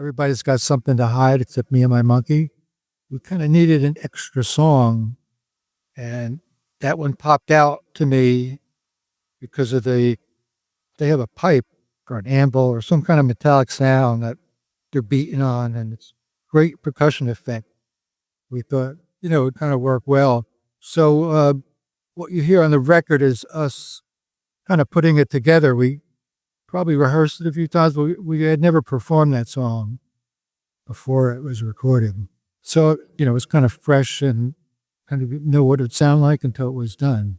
Everybody's got something to hide except me and my monkey. We kind of needed an extra song, and that one popped out to me because of they have a pipe or an anvil or some kind of metallic sound that they're beating on, and it's great percussion effect. We thought, it would kind of work well. So what you hear on the record is us kind of putting it together. We probably rehearsed it a few times, but we had never performed that song before it was recorded. So, it was kind of fresh and kind of know what it would sound like until it was done.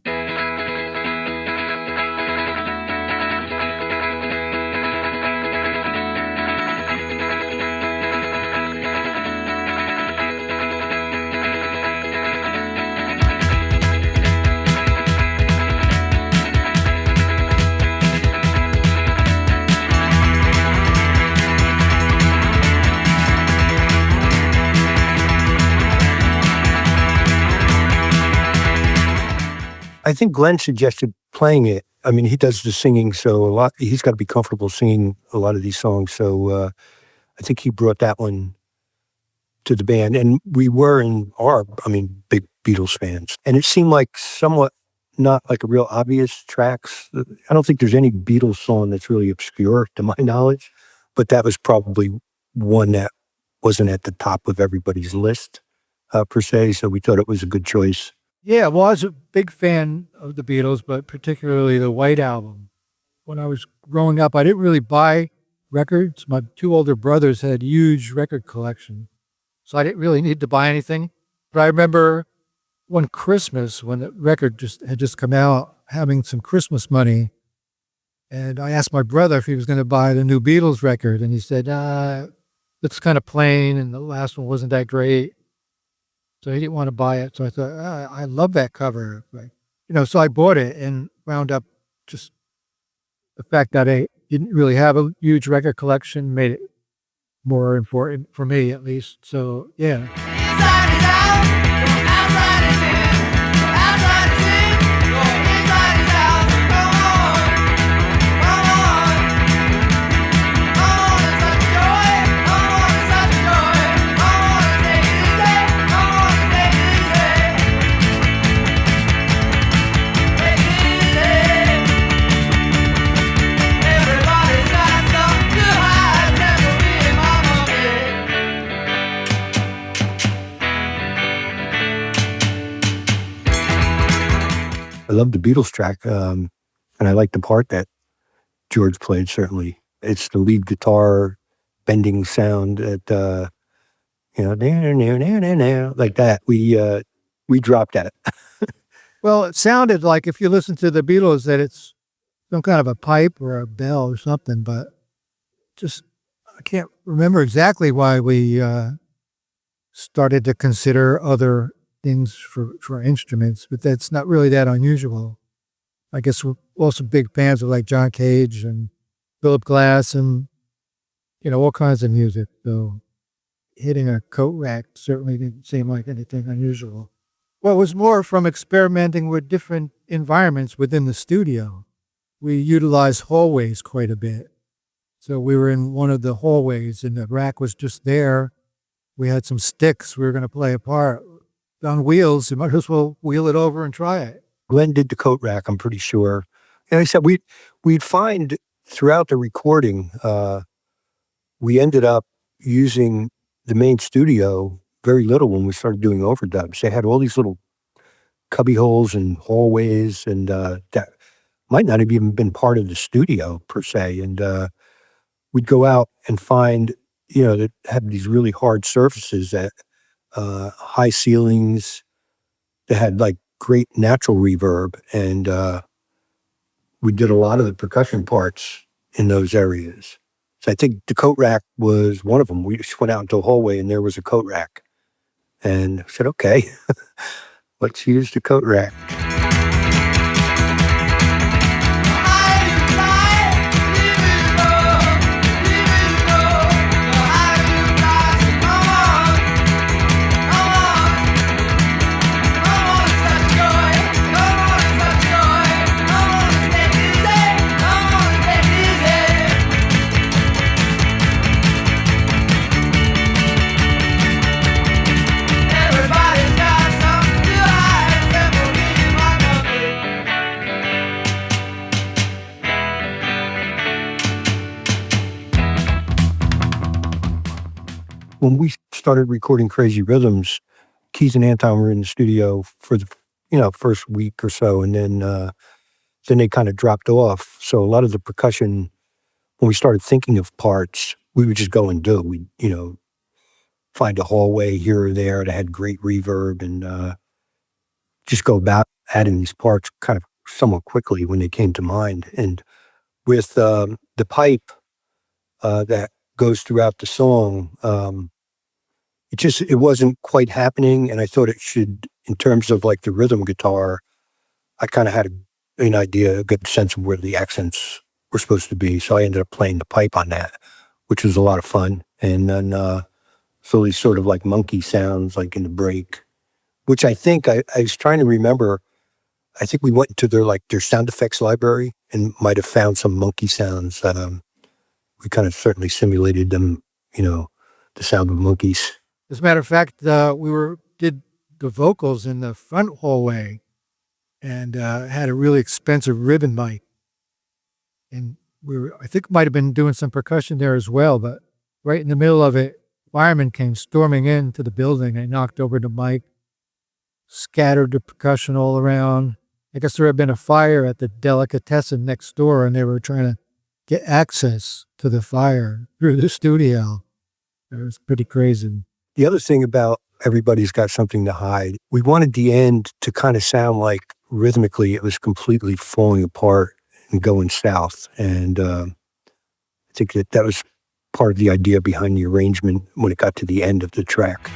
I think Glenn suggested playing it. I mean, he does the singing, so he's got to be comfortable singing a lot of these songs. So I think he brought that one to the band. And we were big Beatles fans. And it seemed like somewhat not like a real obvious tracks. I don't think there's any Beatles song that's really obscure to my knowledge, but that was probably one that wasn't at the top of everybody's list per se. So we thought it was a good choice. Yeah, well, I was a big fan of the Beatles, but particularly the White Album. When I was growing up, I didn't really buy records. My two older brothers had huge record collection, so I didn't really need to buy anything. But I remember one Christmas when the record had just come out, having some Christmas money, and I asked my brother if he was going to buy the new Beatles record, and he said, it's kind of plain, and the last one wasn't that great. So he didn't want to buy it. So I thought, I love that cover. So I bought it and wound up just the fact that I didn't really have a huge record collection made it more important for me, at least. So, yeah. I love the Beatles track, and I like the part that George played, certainly. It's the lead guitar bending sound that, like that. We dropped at it. Well, it sounded like, if you listen to the Beatles, that it's some kind of a pipe or a bell or something, but I can't remember exactly why we started to consider other things for instruments, but that's not really that unusual. I guess we're also big fans of like John Cage and Philip Glass and, all kinds of music. So hitting a coat rack certainly didn't seem like anything unusual. Well, it was more from experimenting with different environments within the studio. We utilized hallways quite a bit. So we were in one of the hallways and the rack was just there. We had some sticks we were going to play apart on wheels. You might as well wheel it over and try it. Glenn did the coat rack, I'm pretty sure. And I said we'd find throughout the recording, we ended up using the main studio very little when we started doing overdubs. They had all these little cubby holes and hallways, and that might not have even been part of the studio per se. And we'd go out and find, that had these really hard surfaces that high ceilings that had like great natural reverb, and we did a lot of the percussion parts in those areas. So I think the coat rack was one of them. We just went out into a hallway and there was a coat rack, and I said, okay, let's use the coat rack. when we started recording Crazy Rhythms, Keys and Anton were in the studio for the first week or so, and then they kind of dropped off. So a lot of the percussion, when we started thinking of parts, we would just go and do. We find a hallway here or there that had great reverb, and just go about adding these parts kind of somewhat quickly when they came to mind. And with the pipe that goes throughout the song, it wasn't quite happening, and I thought it should, in terms of like the rhythm guitar, I kind of had an idea, a good sense of where the accents were supposed to be. So I ended up playing the pipe on that, which was a lot of fun. And then so these sort of like monkey sounds like in the break, which I think I was trying to remember. I think we went into their sound effects library and might have found some monkey sounds. We kind of certainly simulated them, the sound of monkeys. As a matter of fact, did the vocals in the front hallway and had a really expensive ribbon mic. And I think might have been doing some percussion there as well, but right in the middle of it, firemen came storming into the building. They knocked over the mic, scattered the percussion all around. I guess there had been a fire at the delicatessen next door, and they were trying to get access to the fire through the studio. It was pretty crazy. The other thing about Everybody's Got Something to Hide, we wanted the end to kind of sound like rhythmically it was completely falling apart and going south. And I think that was part of the idea behind the arrangement when it got to the end of the track.